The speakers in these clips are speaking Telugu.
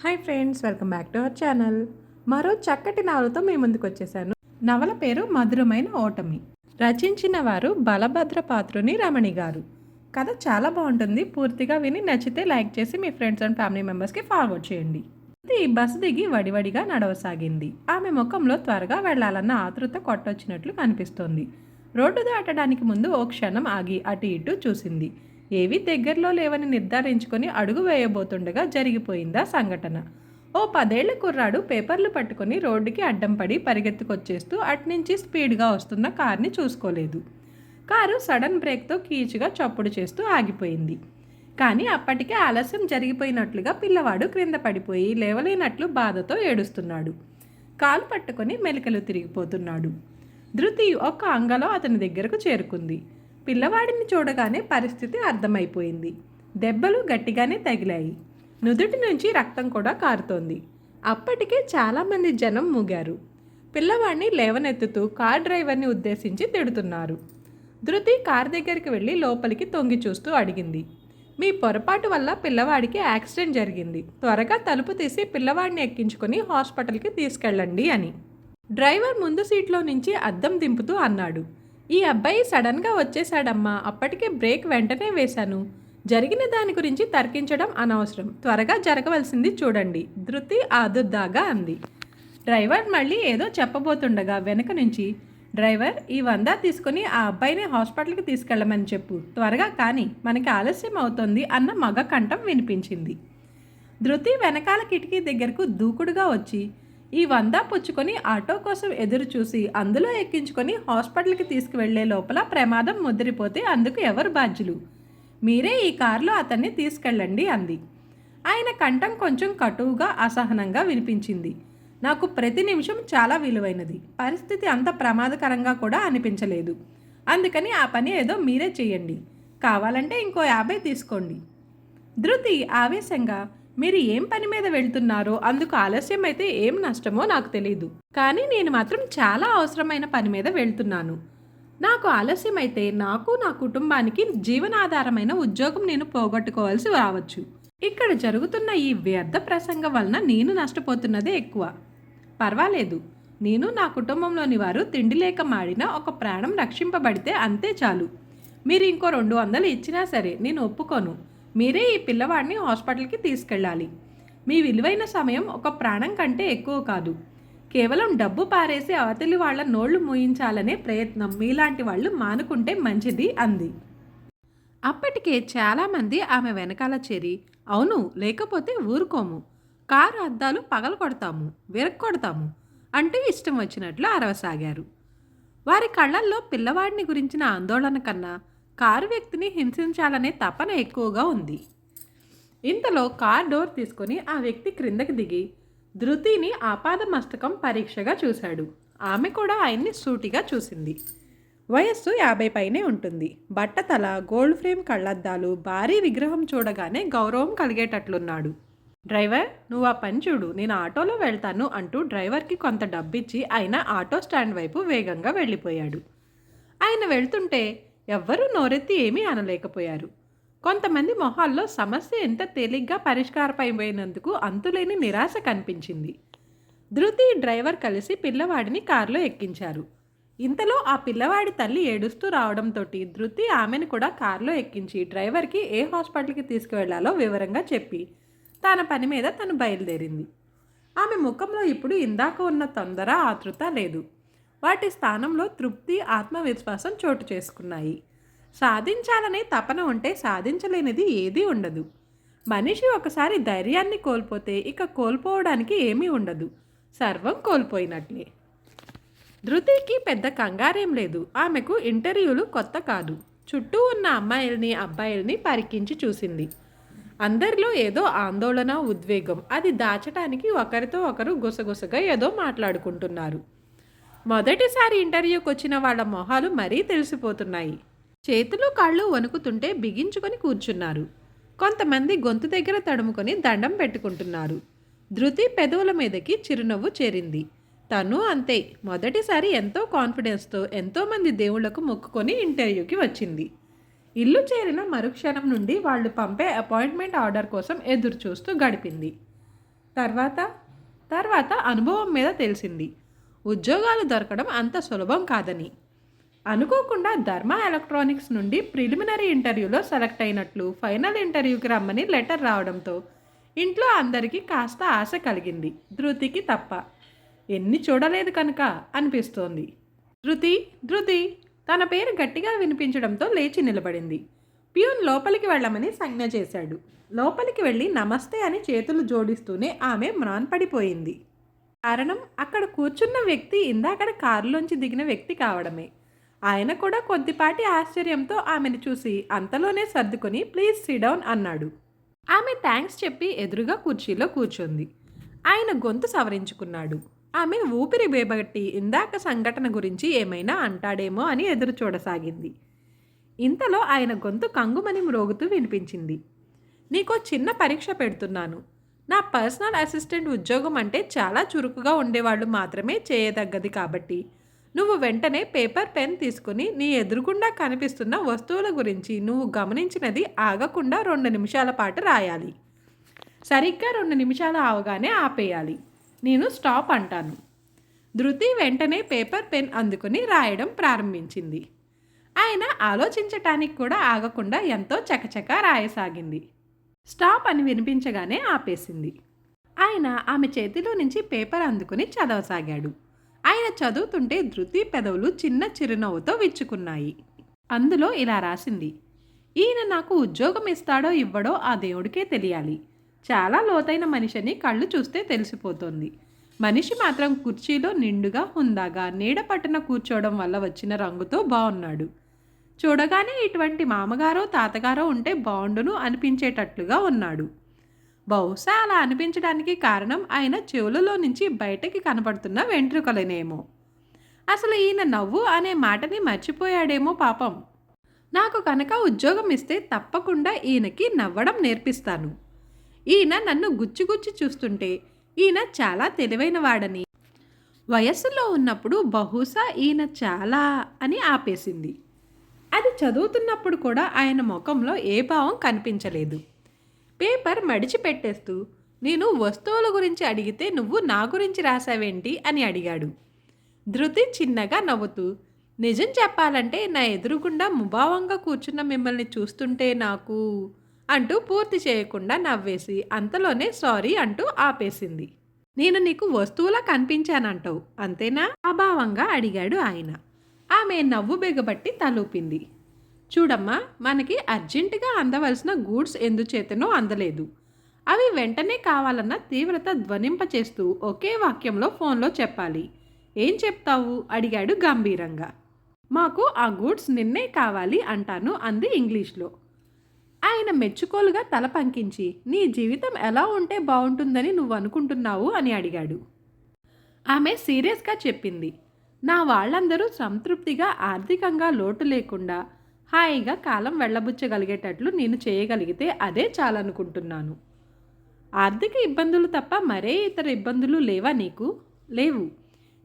Hi friends, welcome back to our channel. మరో చక్కటి నవలతో మీ ముందుకు వచ్చేసాను. నవల పేరు మధురమైన ఓటమి. రచించిన వారు బలభద్ర పాత్రుని రమణి గారు. కథ చాలా బాగుంటుంది. పూర్తిగా విని నచ్చితే లైక్ చేసి మీ ఫ్రెండ్స్ అండ్ ఫ్యామిలీ మెంబర్స్కి ఫార్వర్డ్ చేయండి. ఇది బస్సు దిగి వడివడిగా నడవసాగింది. ఆమె ముఖంలో త్వరగా వెళ్లాలన్న ఆతృత కొట్టొచ్చినట్లు కనిపిస్తోంది. రోడ్డు దాటడానికి ముందు ఓ క్షణం ఆగి అటు ఇటు చూసింది. ఏవి దగ్గరలో లేవని నిర్ధారించుకొని అడుగు వేయబోతుండగా జరిగిపోయిందా సంఘటన. ఓ 10 ఏళ్ల కుర్రాడు పేపర్లు పట్టుకొని రోడ్డుకి అడ్డం పడి పరిగెత్తుకొచ్చేస్తూ అట్నుంచి స్పీడ్గా వస్తున్న కార్ని చూసుకోలేదు. కారు సడన్ బ్రేక్తో కీచుగా చప్పుడు చేస్తూ ఆగిపోయింది. కానీ అప్పటికే ఆలస్యం జరిగిపోయినట్లుగా పిల్లవాడు క్రింద పడిపోయి లేవలేనట్లు బాధతో ఏడుస్తున్నాడు. కాలు పట్టుకొని మెలికలు తిరిగిపోతున్నాడు. ధృతి ఒక్క అంగలో అతని దగ్గరకు చేరుకుంది. పిల్లవాడిని చూడగానే పరిస్థితి అర్థమైపోయింది. దెబ్బలు గట్టిగానే తగిలాయి. నుదుటి నుంచి రక్తం కూడా కారుతోంది. అప్పటికే చాలామంది జనం మూగారు. పిల్లవాడిని లేవనెత్తుతూ కార్ డ్రైవర్ని ఉద్దేశించి తిడుతున్నారు. ధృతి కార్ దగ్గరికి వెళ్ళి లోపలికి తొంగి చూస్తూ అడిగింది, మీ పొరపాటు వల్ల పిల్లవాడికి యాక్సిడెంట్ జరిగింది. త్వరగా తలుపు తీసి పిల్లవాడిని ఎక్కించుకొని హాస్పిటల్కి తీసుకెళ్ళండి అని డ్రైవర్ ముందు సీట్లో నుంచి అద్దం దింపుతూ అన్నాడు. ఈ అబ్బాయి సడన్గా వచ్చేశాడమ్మా. అప్పటికే బ్రేక్ వెంటనే వేశాను. జరిగిన దాని గురించి తర్కించడం అనవసరం. త్వరగా జరగవలసింది చూడండి, ధృతి ఆదుర్దాగా అంది. డ్రైవర్ మళ్ళీ ఏదో చెప్పబోతుండగా వెనక నుంచి, డ్రైవర్ ఈ 100 తీసుకుని ఆ అబ్బాయిని హాస్పిటల్కి తీసుకెళ్ళమని చెప్పు, త్వరగా కానీ, మనకి ఆలస్యం అవుతోంది అన్న మగ కంఠం వినిపించింది. ధృతి వెనకాల కిటికీ దగ్గరకు దూకుడుగా వచ్చి ఈ 100 పుచ్చుకొని ఆటో కోసం ఎదురు చూసి అందులో ఎక్కించుకొని హాస్పిటల్కి తీసుకువెళ్లే లోపల ప్రమాదం ముదిరిపోతే అందుకు ఎవరు బాధ్యులు? మీరే ఈ కారులో అతన్ని తీసుకెళ్ళండి అంది. ఆయన కంఠం కొంచెం కటువుగా అసహనంగా వినిపించింది. నాకు ప్రతి నిమిషం చాలా విలువైనది. పరిస్థితి అంత ప్రమాదకరంగా కూడా అనిపించలేదు. అందుకని ఆ పని ఏదో మీరే చేయండి. కావాలంటే ఇంకో 50 తీసుకోండి. ధృతి ఆవేశంగా, మీరు ఏం పని మీద వెళ్తున్నారో, అందుకు ఆలస్యం అయితే ఏం నష్టమో నాకు తెలీదు. కానీ నేను మాత్రం చాలా అవసరమైన పని మీద వెళ్తున్నాను. నాకు ఆలస్యం అయితే నాకు, నా కుటుంబానికి జీవనాధారమైన ఉద్యోగం నేను పోగొట్టుకోవాల్సి రావచ్చు. ఇక్కడ జరుగుతున్న ఈ వ్యర్థ ప్రసంగం వలన నేను నష్టపోతున్నదే ఎక్కువ. పర్వాలేదు, నేను నా కుటుంబంలోని వారు తిండి లేక మాడిన ఒక ప్రాణం రక్షింపబడితే అంతే చాలు. మీరు ఇంకో 200 ఇచ్చినా సరే నేను ఒప్పుకోను. మీరే ఈ పిల్లవాడిని హాస్పిటల్కి తీసుకెళ్ళాలి. మీ విలువైన సమయం ఒక ప్రాణం కంటే ఎక్కువ కాదు. కేవలం డబ్బు పారేసి అవతలి వాళ్ళ నోళ్లు మూయించాలనే ప్రయత్నం మీలాంటి వాళ్ళు మానుకుంటే మంచిది అంది. అప్పటికే చాలామంది ఆమె వెనకాల చేరి, అవును, లేకపోతే ఊరుకోము, కారు అద్దాలు పగలకొడతాము, విరక్కొడతాము అంటూ ఇష్టం వచ్చినట్లు అరవసాగారు. వారి కళ్ళల్లో పిల్లవాడిని గురించిన ఆందోళన కన్నా కారు వ్యక్తిని హింసించాలనే తపన ఎక్కువగా ఉంది. ఇంతలో కార్ డోర్ తీసుకొని ఆ వ్యక్తి క్రిందకి దిగి ధృతిని ఆపాద మస్తకం పరీక్షగా చూశాడు. ఆమె కూడా ఆయన్ని సూటిగా చూసింది. వయస్సు 50 పైనే ఉంటుంది. బట్టతల, గోల్డ్ ఫ్రేమ్ కళ్ళద్దాలు, భారీ విగ్రహం చూడగానే గౌరవం కలిగేటట్లున్నాడు. డ్రైవర్, నువ్వు ఆ పని చూడు, నేను ఆటోలో వెళ్తాను అంటూ డ్రైవర్కి కొంత డబ్బిచ్చి ఆయన ఆటో స్టాండ్ వైపు వేగంగా వెళ్ళిపోయాడు. ఆయన వెళ్తుంటే ఎవ్వరూ నోరెత్తి ఏమీ అనలేకపోయారు. కొంతమంది మొహాల్లో సమస్య ఎంత తేలిగ్గా పరిష్కారమైపోయినందుకు అంతులేని నిరాశ కనిపించింది. ధృతి, డ్రైవర్ కలిసి పిల్లవాడిని కారులో ఎక్కించారు. ఇంతలో ఆ పిల్లవాడి తల్లి ఏడుస్తూ రావడంతో ధృతి ఆమెను కూడా కారులో ఎక్కించి డ్రైవర్కి ఏ హాస్పిటల్కి తీసుకువెళ్లాలో వివరంగా చెప్పి తన పని మీద తను బయలుదేరింది. ఆమె ముఖంలో ఇప్పుడు ఇందాక ఉన్న తొందర, ఆతృత లేదు. వాటి స్థానంలో తృప్తి, ఆత్మవిశ్వాసం చోటు చేసుకున్నాయి. సాధించాలనే తపన ఉంటే సాధించలేనిది ఏదీ ఉండదు. మనిషి ఒకసారి ధైర్యాన్ని కోల్పోతే ఇక కోల్పోవడానికి ఏమీ ఉండదు. సర్వం కోల్పోయినట్లే. ధృతికి పెద్ద కంగారేం లేదు. ఆమెకు ఇంటర్వ్యూలు కొత్త కాదు. చుట్టూ ఉన్న అమ్మాయిల్ని, అబ్బాయిల్ని పరికించి చూసింది. అందరిలో ఏదో ఆందోళన, ఉద్వేగం. అది దాచటానికి ఒకరితో ఒకరు గుసగుసగా ఏదో మాట్లాడుకుంటున్నారు. మొదటిసారి ఇంటర్వ్యూకి వచ్చిన వాళ్ళ మొహాలు మరీ తెలిసిపోతున్నాయి. చేతులు కాళ్ళు వణుకుతుంటే బిగించుకొని కూర్చున్నారు. కొంతమంది గొంతు దగ్గర తడుముకొని దండం పెట్టుకుంటున్నారు. ధృతి పెదవుల మీదకి చిరునవ్వు చేరింది. తను అంతే. మొదటిసారి ఎంతో కాన్ఫిడెన్స్తో ఎంతోమంది దేవుళ్లకు మొక్కుకొని ఇంటర్వ్యూకి వచ్చింది. ఇల్లు చేరిన మరుక్షణం నుండి వాళ్ళు పంపే అపాయింట్మెంట్ ఆర్డర్ కోసం ఎదురు చూస్తూ గడిపింది. తర్వాత తర్వాత అనుభవం మీద తెలిసింది ఉద్యోగాలు దొరకడం అంత సులభం కాదని. అనుకోకుండా ధర్మ ఎలక్ట్రానిక్స్ నుండి ప్రిలిమినరీ ఇంటర్వ్యూలో సెలెక్ట్ అయినట్లు ఫైనల్ ఇంటర్వ్యూకి రమ్మని లెటర్ రావడంతో ఇంట్లో అందరికీ కాస్త ఆశ కలిగింది, ధృతికి తప్ప. ఎన్ని చూడలేదు కనుక అనిపిస్తోంది. ధృతి ధృతి తన పేరు గట్టిగా వినిపించడంతో లేచి నిలబడింది. ప్యూన్ లోపలికి వెళ్ళమని సంజ్ఞ చేశాడు. లోపలికి వెళ్ళి నమస్తే అని చేతులు జోడిస్తూనే ఆమె మ్రాన్పడిపోయింది. కారణం అక్కడ కూర్చున్న వ్యక్తి ఇందాకడ కారులోంచి దిగిన వ్యక్తి కావడమే. ఆయన కూడా కొద్దిపాటి ఆశ్చర్యంతో ఆమెను చూసి అంతలోనే సర్దుకొని ప్లీజ్ సిట్ డౌన్ అన్నాడు. ఆమె థ్యాంక్స్ చెప్పి ఎదురుగా కుర్చీలో కూర్చుంది. ఆయన గొంతు సవరించుకున్నాడు. ఆమె ఊపిరి బేబగట్టి ఇందాక సంఘటన గురించి ఏమైనా అంటాడేమో అని ఎదురు చూడసాగింది. ఇంతలో ఆయన గొంతు కంగుమని మ్రోగుతూ వినిపించింది. నీకో చిన్న పరీక్ష పెడుతున్నాను. నా పర్సనల్ అసిస్టెంట్ ఉద్యోగం అంటే చాలా చురుకుగా ఉండేవాళ్ళు మాత్రమే చేయదగ్గది కాబట్టి నువ్వు వెంటనే పేపర్ పెన్ తీసుకుని నీ ఎదురుగుండా కనిపిస్తున్న వస్తువుల గురించి నువ్వు గమనించినది ఆగకుండా 2 నిమిషాల పాటు రాయాలి. సరిగ్గా 2 నిమిషాలు అవగానే ఆపేయాలి. నేను స్టాప్ అంటాను. ధృతి వెంటనే పేపర్ పెన్ అందుకుని రాయడం ప్రారంభించింది. ఆయన ఆలోచించటానికి కూడా ఆగకుండా ఎంతో చకచకా రాయసాగింది. స్టాప్ అని వినిపించగానే ఆపేసింది. ఆయన ఆమె చేతిలో నుంచి పేపర్ అందుకుని చదవసాగాడు. ఆయన చదువుతుంటే ధృతి పెదవులు చిన్న చిరునవ్వుతో విచ్చుకున్నాయి. అందులో ఇలా రాసింది: ఈయన నాకు ఉద్యోగం ఇస్తాడో ఇవ్వడో ఆ దేవుడికే తెలియాలి. చాలా లోతైన మనిషిని కళ్ళు చూస్తే తెలిసిపోతుంది. మనిషి మాత్రం కుర్చీలో నిండుగా హుందాగా నీడ పట్టున కూర్చోవడం వల్ల వచ్చిన రంగుతో బాగున్నాడు. చూడగానే ఇటువంటి మామగారో తాతగారో ఉంటే బాగుండును అనిపించేటట్లుగా ఉన్నాడు. బహుశా అలా అనిపించడానికి కారణం ఆయన చెవులలో నుంచి బయటకి కనపడుతున్న వెంట్రుకలనేమో. అసలు ఈయన నవ్వు అనే మాటని మర్చిపోయాడేమో పాపం. నాకు కనుక ఉద్యోగం ఇస్తే తప్పకుండా ఈయనకి నవ్వడం నేర్పిస్తాను. ఈయన నన్ను గుచ్చిగుచ్చి చూస్తుంటే ఈయన చాలా తెలివైన వాడని, వయస్సులో ఉన్నప్పుడు బహుశా ఈయన చాలా అని ఆపేసింది. అది చదువుతున్నప్పుడు కూడా ఆయన ముఖంలో ఏ భావం కనిపించలేదు. పేపర్ మడిచిపెట్టేస్తూ నేను వస్తువుల గురించి అడిగితే నువ్వు నా గురించి రాసావేంటి అని అడిగాడు. ధృతి చిన్నగా నవ్వుతూ నిజం చెప్పాలంటే నా ఎదురుగుండా ముభావంగా కూర్చున్న మిమ్మల్ని చూస్తుంటే నాకు అంటూ పూర్తి చేయకుండా నవ్వేసి అంతలోనే సారీ అంటూ ఆపేసింది. నేను నీకు వస్తువులా కనిపించానంటావు అంతేనా అభావంగా అడిగాడు ఆయన. ఆమె నవ్వు బిగబట్టి తలూపింది. చూడమ్మా, మనకి అర్జెంటుగా అందవలసిన గూడ్స్ ఎందుచేతనో అందలేదు. అవి వెంటనే కావాలన్న తీవ్రత ధ్వనింపచేస్తూ ఒకే వాక్యంలో ఫోన్లో చెప్పాలి. ఏం చెప్తావు అడిగాడు గంభీరంగా. మాకు ఆ గూడ్స్ నిన్నే కావాలి అంటాను అంది ఇంగ్లీష్లో. ఆయన మెచ్చుకోలుగా తల పంకించి నీ జీవితం ఎలా ఉంటే బాగుంటుందని నువ్వు అనుకుంటున్నావు అని అడిగాడు. ఆమె సీరియస్గా చెప్పింది. నా వాళ్ళందరూ సంతృప్తిగా ఆర్థికంగా లోటు లేకుండా హాయిగా కాలం వెళ్ళబుచ్చగలిగేటట్లు నేను చేయగలిగితే అదే చాలనుకుంటున్నాను. ఆర్థిక ఇబ్బందులు తప్ప మరే ఇతర ఇబ్బందులు లేవా నీకు? లేవు.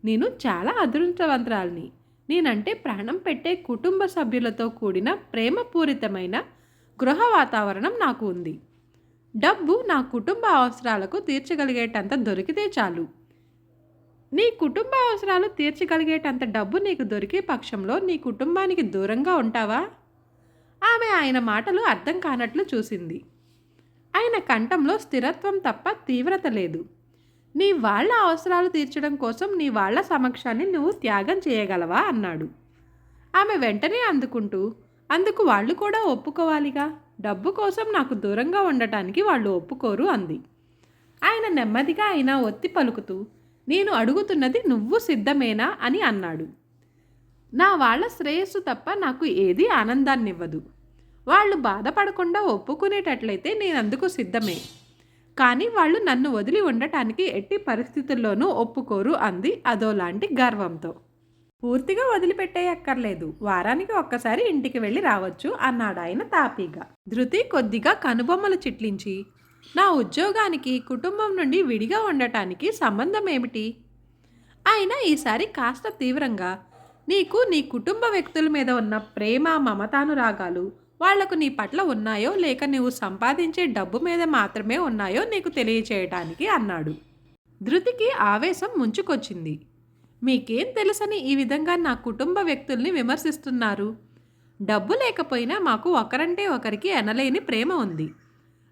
నేను చాలా అదృష్టవంతురాల్ని. నేనంటే ప్రాణం పెట్టే కుటుంబ సభ్యులతో కూడిన ప్రేమపూరితమైన గృహ వాతావరణం నాకు ఉంది. డబ్బు నా కుటుంబ అవసరాలకు తీర్చగలిగేటంత దొరికితే చాలు. నీ కుటుంబ అవసరాలు తీర్చగలిగేటంత డబ్బు నీకు దొరికే పక్షంలో నీ కుటుంబానికి దూరంగా ఉంటావా? ఆమె ఆయన మాటలు అర్థం కానట్లు చూసింది. ఆయన కంఠంలో స్థిరత్వం తప్ప తీవ్రత లేదు. నీ వాళ్ళ అవసరాలు తీర్చడం కోసం నీ వాళ్ళ సమక్షాన్ని నువ్వు త్యాగం చేయగలవా అన్నాడు. ఆమె వెంటనే అందుకు వాళ్ళు కూడా ఒప్పుకోవాలిగా. డబ్బు కోసం నాకు దూరంగా ఉండటానికి వాళ్ళు ఒప్పుకోరు అంది. ఆయన నెమ్మదిగా అయినా ఒత్తి పలుకుతూ నేను అడుగుతున్నది నువ్వు సిద్ధమేనా అని అన్నాడు. నా వాళ్ళ శ్రేయస్సు తప్ప నాకు ఏదీ ఆనందాన్నివ్వదు. వాళ్ళు బాధపడకుండా ఒప్పుకునేటట్లయితే నేను అందుకు సిద్ధమే. కానీ వాళ్ళు నన్ను వదిలి ఉండటానికి ఎట్టి పరిస్థితుల్లోనూ ఒప్పుకోరు అంది అదోలాంటి గర్వంతో. పూర్తిగా వదిలిపెట్టేయక్కర్లేదు. వారానికి ఒక్కసారి ఇంటికి వెళ్ళి రావచ్చు అన్నాడు ఆయన తాపీగా. ధృతి కొద్దిగా కనుబొమ్మలు చిట్లించి నా ఉద్యోగానికి కుటుంబం నుండి విడిగా ఉండటానికి సంబంధం ఏమిటి? ఆయన ఈసారి కాస్త తీవ్రంగా నీకు నీ కుటుంబ వ్యక్తుల మీద ఉన్న ప్రేమ మమతానురాగాలు వాళ్లకు నీ పట్ల ఉన్నాయో లేక నువ్వు సంపాదించే డబ్బు మీద మాత్రమే ఉన్నాయో నీకు తెలియచేయటానికి అన్నాడు. ధృతికి ఆవేశం ముంచుకొచ్చింది. మీకేం తెలుసని ఈ విధంగా నా కుటుంబ వ్యక్తుల్ని విమర్శిస్తున్నారు? డబ్బు లేకపోయినా మాకు ఒకరంటే ఒకరికి ఎనలేని ప్రేమ ఉంది.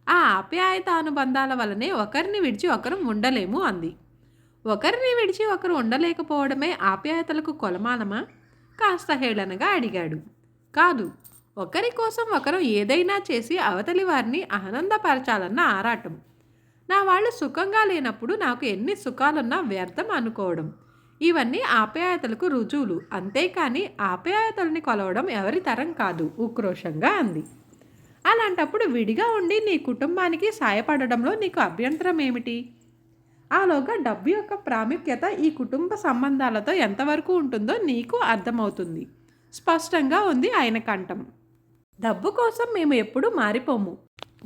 ఆ ఆప్యాయత అనుబంధాల వలనే ఒకరిని విడిచి ఒకరు ఉండలేము అంది. ఒకరిని విడిచి ఒకరు ఉండలేకపోవడమే ఆప్యాయతలకు కొలమానమా? కాస్త హేళనగా అడిగాడు. కాదు, ఒకరి కోసం ఒకరు ఏదైనా చేసి అవతలి వారిని ఆనందపరచాలన్న ఆరాటం. నా వాళ్ళు సుఖంగా లేనప్పుడు నాకు ఎన్ని సుఖాలున్నా వ్యర్థం అనుకోవడం. ఇవన్నీ ఆప్యాయతలకు రుజువులు, అంతేకాని ఆప్యాయతల్ని కొలవడం ఎవరి తరం కాదు ఉక్రోషంగా అంది. అలాంటప్పుడు విడిగా ఉండి నీ కుటుంబానికి సాయపడడంలో నీకు అభ్యంతరం ఏమిటి? ఆలోగా డబ్బు యొక్క ప్రాముఖ్యత ఈ కుటుంబ సంబంధాలతో ఎంతవరకు ఉంటుందో నీకు అర్థమవుతుంది. స్పష్టంగా ఉంది ఆయన కంఠం. డబ్బు కోసం మేము ఎప్పుడూ మారిపోము.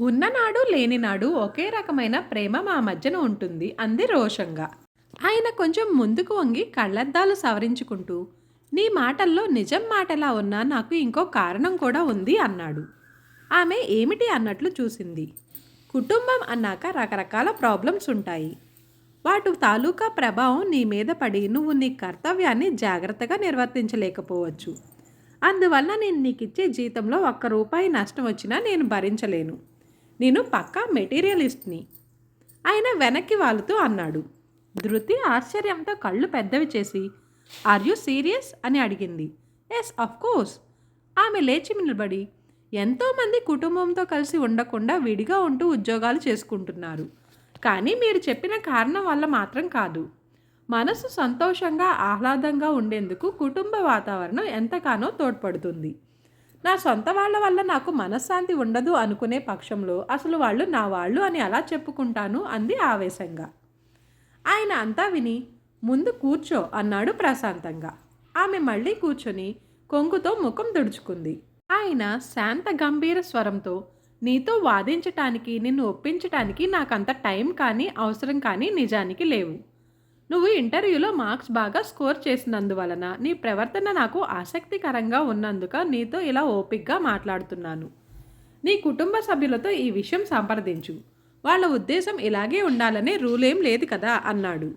ఉన్ననాడు లేనినాడు ఒకే రకమైన ప్రేమ మా మధ్యన ఉంటుంది అంది రోషంగా. ఆయన కొంచెం ముందుకు వంగి కళ్ళద్దాలు సవరించుకుంటూ, నీ మాటల్లో నిజం మాటలా ఉన్నా నాకు ఇంకో కారణం కూడా ఉంది అన్నాడు. ఆమె ఏమిటి అన్నట్లు చూసింది. కుటుంబం అన్నాక రకరకాల ప్రాబ్లమ్స్ ఉంటాయి. వాటి తాలూకా ప్రభావం నీ మీద పడి నువ్వు నీ కర్తవ్యాన్ని జాగ్రత్తగా నిర్వర్తించలేకపోవచ్చు. అందువల్ల నేను నీకిచ్చే జీతంలో ₹1 నష్టం వచ్చినా నేను భరించలేను. నేను పక్కా మెటీరియలిస్ట్ని. ఆయన వెనక్కి వాలుతూ అన్నాడు. ధృతి ఆశ్చర్యంతో కళ్ళు పెద్దవి చేసి, ఆర్ యూ సీరియస్ అని అడిగింది. Yes, of course. ఆమె లేచి నిలబడి, ఎంతోమంది కుటుంబంతో కలిసి ఉండకుండా విడిగా ఉంటూ ఉద్యోగాలు చేసుకుంటున్నారు. కానీ మీరు చెప్పిన కారణం వల్ల మాత్రం కాదు. మనసు సంతోషంగా ఆహ్లాదంగా ఉండేందుకు కుటుంబ వాతావరణం ఎంతగానో తోడ్పడుతుంది. నా సొంత వాళ్ళ వల్ల నాకు మనశ్శాంతి ఉండదు అనుకునే పక్షంలో అసలు వాళ్ళు నా వాళ్ళు అని ఎలా చెప్పుకుంటాను అంది ఆవేశంగా. ఆయన అంతా విని, ముందు కూర్చో అన్నాడు ప్రశాంతంగా. ఆమె మళ్ళీ కూర్చొని కొంగుతో ముఖం తుడుచుకుంది. ఆయన శాంత గంభీర స్వరంతో, నీతో వాదించటానికి నిన్ను ఒప్పించటానికి నాకంత టైం కానీ అవసరం కానీ నిజానికి లేవు. నువ్వు ఇంటర్వ్యూలో మార్క్స్ బాగా స్కోర్ చేసినందువలన నీ ప్రవర్తన నాకు ఆసక్తికరంగా ఉన్నందుక నీతో ఇలా ఓపిక్గా మాట్లాడుతున్నాను. నీ కుటుంబ సభ్యులతో ఈ విషయం సంప్రదించు. వాళ్ళ ఉద్దేశం ఇలాగే ఉండాలనే రూలేం లేదు కదా అన్నాడు.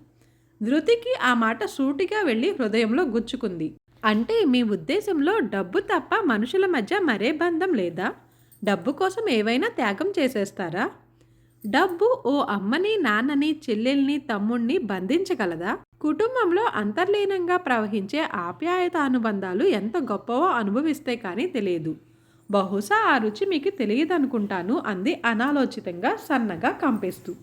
ధృతికి ఆ మాట సూటిగా వెళ్ళి హృదయంలో గుచ్చుకుంది. అంటే మీ ఉద్దేశంలో డబ్బు తప్ప మనుషుల మధ్య మరే బంధం లేదా? డబ్బు కోసం ఏవైనా త్యాగం చేసేస్తారా? డబ్బు ఓ అమ్మని, నాన్నని, చెల్లెల్ని, తమ్ముణ్ణి బంధించగలదా? కుటుంబంలో అంతర్లీనంగా ప్రవహించే ఆప్యాయత అనుబంధాలు ఎంత గొప్పవో అనుభవిస్తే కానీ తెలియదు. బహుశా ఆ రుచి మీకు తెలియదనుకుంటాను అంది అనాలోచితంగా సన్నగా కంపిస్తూ.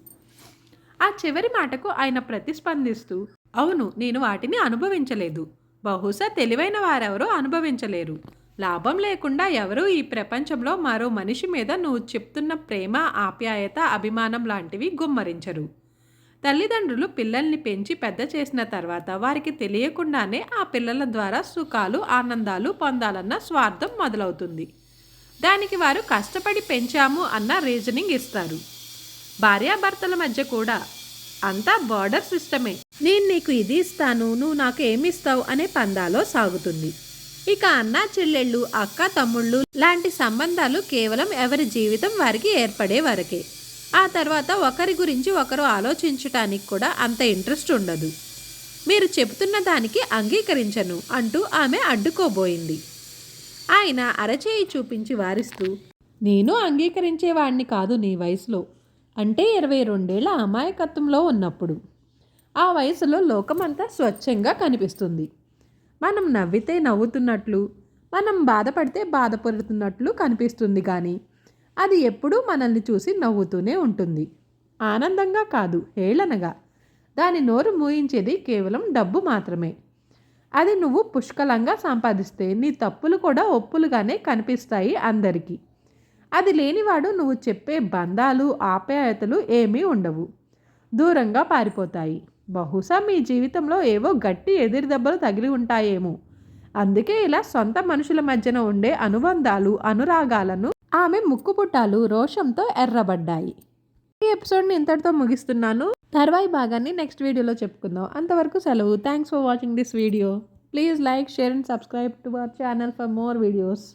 ఆ చివరి మాటకు ఆయన ప్రతిస్పందిస్తూ, అవును, నేను వాటిని అనుభవించలేదు. బహుశా తెలివైన వారెవరూ అనుభవించలేరు. లాభం లేకుండా ఎవరూ ఈ ప్రపంచంలో మరో మనిషి మీద నువ్వు చెప్తున్న ప్రేమ, ఆప్యాయత, అభిమానం లాంటివి గుమ్మరించరు. తల్లిదండ్రులు పిల్లల్ని పెంచి పెద్ద చేసిన తర్వాత వారికి తెలియకుండానే ఆ పిల్లల ద్వారా సుఖాలు, ఆనందాలు పొందాలన్న స్వార్థం మొదలవుతుంది. దానికి వారు కష్టపడి పెంచాము అన్న రీజనింగ్ ఇస్తారు. భార్యాభర్తల మధ్య కూడా అంతా బార్డర్ సిస్టమే. నేను నీకు ఇది ఇస్తాను, నువ్వు నాకు ఏమిస్తావు అనే పందాలో సాగుతుంది. ఇక అన్నా చెల్లెళ్ళు, అక్క తమ్ముళ్ళు లాంటి సంబంధాలు కేవలం ఎవరి జీవితం వారికి ఏర్పడే వరకే. ఆ తర్వాత ఒకరి గురించి ఒకరు ఆలోచించటానికి కూడా అంత ఇంట్రెస్ట్ ఉండదు. మీరు చెబుతున్న దానికి అంగీకరించను అంటూ ఆమె అడ్డుకోబోయింది. ఆయన అరచేయి చూపించి వారిస్తూ, నేను అంగీకరించేవాడిని కాదు నీ వయసులో, అంటే 22 అమాయకత్వంలో ఉన్నప్పుడు. ఆ వయసులో లోకమంతా స్వచ్ఛంగా కనిపిస్తుంది. మనం నవ్వితే నవ్వుతున్నట్లు, మనం బాధపడితే బాధపడుతున్నట్లు కనిపిస్తుంది. కానీ అది ఎప్పుడూ మనల్ని చూసి నవ్వుతూనే ఉంటుంది. ఆనందంగా కాదు, హేళనగా. దాని నోరు మూయించేది కేవలం డబ్బు మాత్రమే. అది నువ్వు పుష్కలంగా సంపాదిస్తే నీ తప్పులు కూడా ఒప్పులుగానే కనిపిస్తాయి అందరికీ. అది లేనివాడు నువ్వు చెప్పే బంధాలు, ఆప్యాయతలు ఏమీ ఉండవు, దూరంగా పారిపోతాయి. బహుశా మీ జీవితంలో ఏవో గట్టి ఎదురుదెబ్బలు తగిలి ఉంటాయేమో. అందుకే ఇలా సొంత మనుషుల మధ్యన ఉండే అనుబంధాలు, అనురాగాలను ఆమె ముక్కుపుటాలు రోషంతో ఎర్రబడ్డాయి. ఈ ఎపిసోడ్ని ఇంతటితో ముగిస్తున్నాను. తర్వాయి భాగాన్ని నెక్స్ట్ వీడియోలో చెప్పుకుందాం. అంతవరకు సెలవు. Thanks for watching this video. Please like, share and subscribe to our channel for more videos.